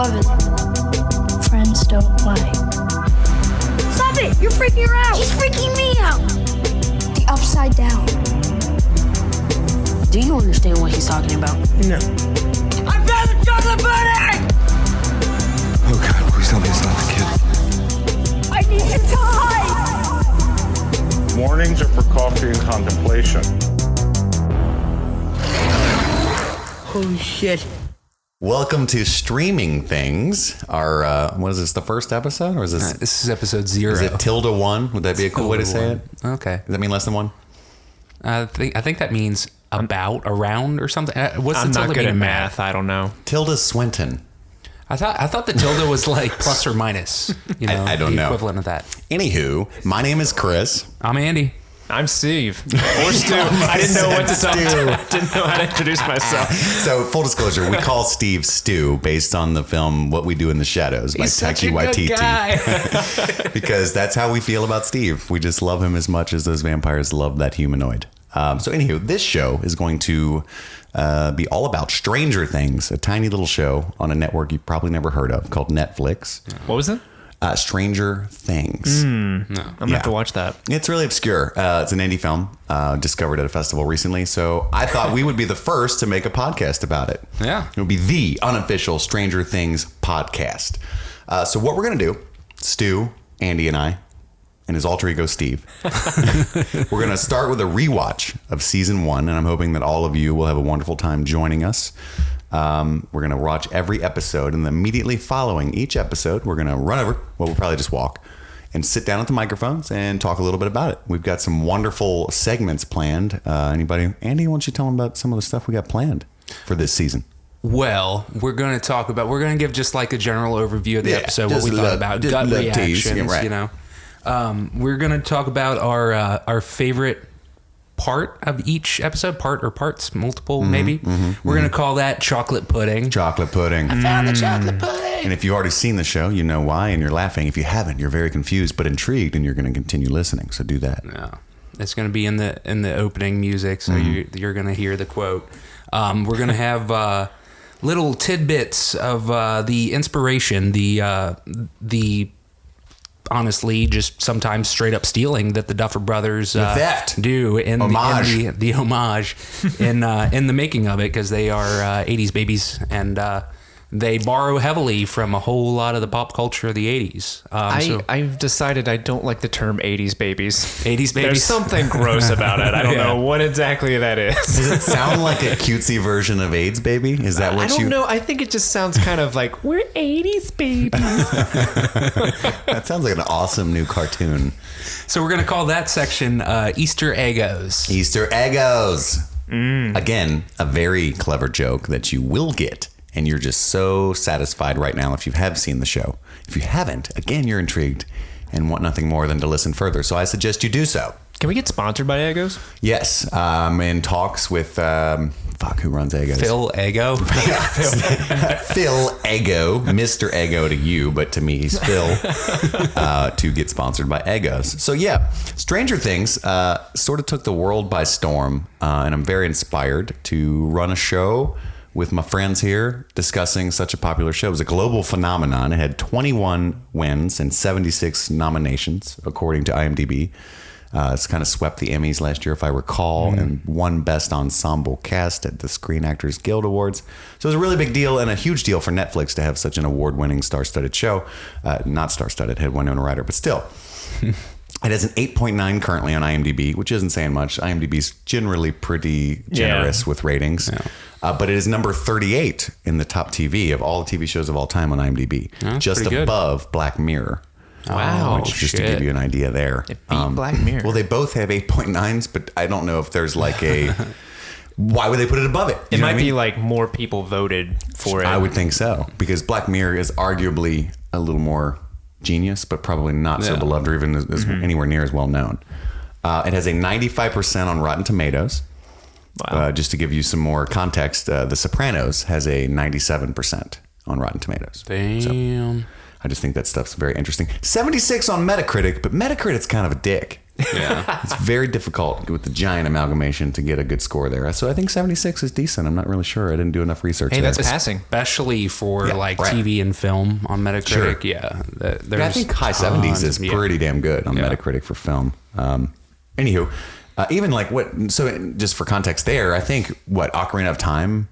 11. Friends don't lie. Stop it! You're freaking her out! She's freaking me out! The upside down. Do you understand what he's talking about? No. I found the chocolate pudding! Oh God, please tell me it's not the kid. I need to die! Mornings are for coffee and contemplation. Holy shit. Welcome to Streaming Things. Our, what is this, the first episode? Or is this? This is episode 0. Is it tilde 1? Would that be a cool way to say it? Okay. Does that mean less than 1? I think that means about, around, or something. What's I'm the tilde not good mean at in math. I don't know. Tilda Swinton. I thought the tilde was like plus or minus. You know, I don't the know. equivalent of that. Anywho, my name is Chris. I'm Andy. I'm Steve. Or Stu. I didn't know what to talk about. Didn't know how to introduce myself. So, full disclosure, we call Steve Stu based on the film What We Do in the Shadows by Taika Waititi. Because that's how we feel about Steve. We just love him as much as those vampires love that humanoid. So, anywho, this show is going to be all about Stranger Things, a tiny little show on a network you've probably never heard of called Netflix. What was it? Stranger Things. I'm going to have to watch that. It's really obscure. It's an indie film discovered at a festival recently. So I thought we would be the first to make a podcast about it. Yeah. It would be the unofficial Stranger Things podcast. So what we're going to do, Stu, Andy, and I, and his alter ego, Steve, we're going to start with a rewatch of season 1. And I'm hoping that all of you will have a wonderful time joining us. We're going to watch every episode, and immediately following each episode, we're going to run over, well, we'll probably just walk, and sit down at the microphones and talk a little bit about it. We've got some wonderful segments planned. Andy, why don't you tell them about some of the stuff we got planned for this season? Well, we're going to give just like a general overview of the episode, what we thought about, gut reactions, right. You know. We're going to talk about our favorite part of each episode, parts, multiple, maybe. We're going to call that chocolate pudding. Chocolate pudding. I found the chocolate pudding. And if you've already seen the show, you know why, and you're laughing. If you haven't, you're very confused but intrigued, and you're going to continue listening. So do that. Yeah, it's going to be in the opening music, so you're going to hear the quote. We're going to have little tidbits of the inspiration, the honestly, just sometimes straight up stealing that the Duffer Brothers theft do in the homage in the making of it, because they are 80s babies, and they borrow heavily from a whole lot of the pop culture of the 80s. I've decided I don't like the term 80s babies. 80s babies? There's something gross about it. I don't know what exactly that is. Does it sound like a cutesy version of AIDS Baby? Is that what I don't know. I think it just sounds kind of like, we're 80s babies. That sounds like an awesome new cartoon. So we're going to call that section Easter Eggos. Easter Eggos. Again, a very clever joke that you will get. And you're just so satisfied right now if you have seen the show. If you haven't, again, you're intrigued and want nothing more than to listen further. So I suggest you do so. Can we get sponsored by Eggos? Yes. In talks with, who runs Eggos? Phil Eggo. Phil Eggo. Mr. Eggo to you, but to me, he's Phil, to get sponsored by Eggos. So yeah, Stranger Things sort of took the world by storm, and I'm very inspired to run a show with my friends here discussing such a popular show. It was a global phenomenon. It had 21 wins and 76 nominations, according to IMDb. It's kind of swept the Emmys last year, if I recall, and won Best Ensemble Cast at the Screen Actors Guild Awards. So it was a really big deal and a huge deal for Netflix to have such an award-winning star-studded show. Not star-studded, had Winona Ryder, but still. It has an 8.9 currently on IMDb, which isn't saying much. IMDb's generally pretty generous with ratings. Yeah. But it is number 38 in the top TV of all the TV shows of all time on IMDb. Just above Black Mirror. Wow. Just to give you an idea there. It beat Black Mirror. Well, they both have 8.9s, but I don't know if there's like a... Why would they put it above it? It might be like more people voted for it. I would think so, because Black Mirror is arguably a little more genius, but probably not so beloved or even as anywhere near as well known. It has a 95% on Rotten Tomatoes. Wow. Just to give you some more context, The Sopranos has a 97% on Rotten Tomatoes. Damn. So I just think that stuff's very interesting. 76 on Metacritic, but Metacritic's kind of a dick. Yeah. It's very difficult with the giant amalgamation to get a good score there. So I think 76 is decent. I'm not really sure. I didn't do enough research. Hey, there. that's passing. Especially for TV and film on Metacritic. Sure. Yeah. I think high 70s is pretty damn good on Metacritic for film. Anywho, even like what? So just for context, there, I think Ocarina of Time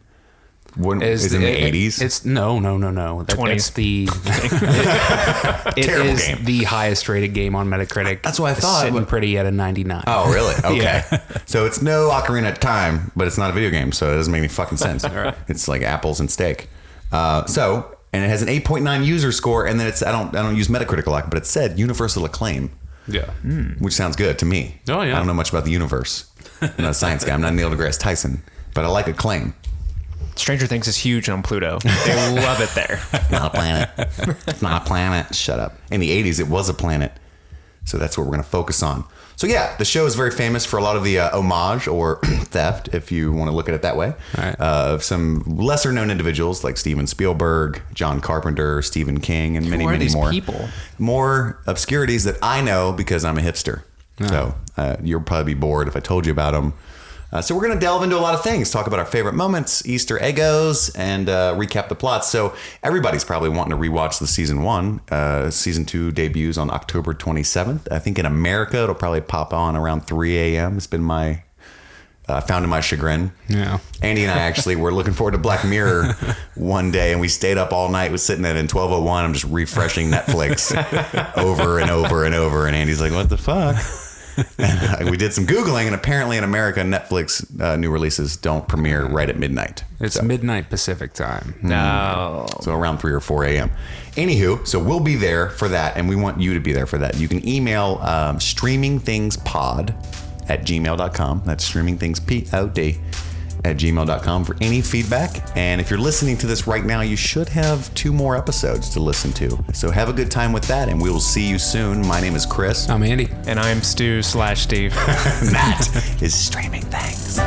is in the 80s. It's no. 20s. It's the it is game. the highest rated game on Metacritic. That's what I thought. Sitting pretty at a 99. Oh, really? Okay. Yeah. So it's no Ocarina of Time, but it's not a video game, so it doesn't make any fucking sense. It's like apples and steak. And it has an 8.9 user score, and then it's I don't use Metacritic a lot, but it said universal acclaim. Yeah. Which sounds good to me. Oh, yeah. I don't know much about the universe. I'm not a science guy. I'm not Neil deGrasse Tyson, but I like acclaim. Stranger Things is huge on Pluto. They love it there. Not a planet. It's not a planet. Shut up. In the 80s, it was a planet. So that's what we're going to focus on. So yeah, the show is very famous for a lot of the homage or theft, if you want to look at it that way, of some lesser known individuals like Steven Spielberg, John Carpenter, Stephen King, and many, many more. People? More obscurities that I know because I'm a hipster. So you'll probably be bored if I told you about them. So we're going to delve into a lot of things, talk about our favorite moments, Easter Eggos, and recap the plot. So everybody's probably wanting to rewatch the season 1. Season 2 debuts on October 27th. I think in America, it'll probably pop on around 3 a.m. It's been my found in my chagrin. Yeah. Andy and I actually were looking forward to Black Mirror one day, and we stayed up all night. Was sitting at in 12:01. I'm just refreshing Netflix over and over and over, and Andy's like, "What the fuck?" And we did some Googling, and apparently in America, Netflix new releases don't premiere right at midnight. It's midnight Pacific time. No. So around 3 or 4 a.m. Anywho, so we'll be there for that, and we want you to be there for that. You can email streamingthingspod@gmail.com. That's streamingthingspod @gmail.com for any feedback. And if you're listening to this right now, you should have 2 more episodes to listen to. So have a good time with that, and we will see you soon. My name is Chris. I'm Andy. And I'm Stu/Steve. That is Streaming Things.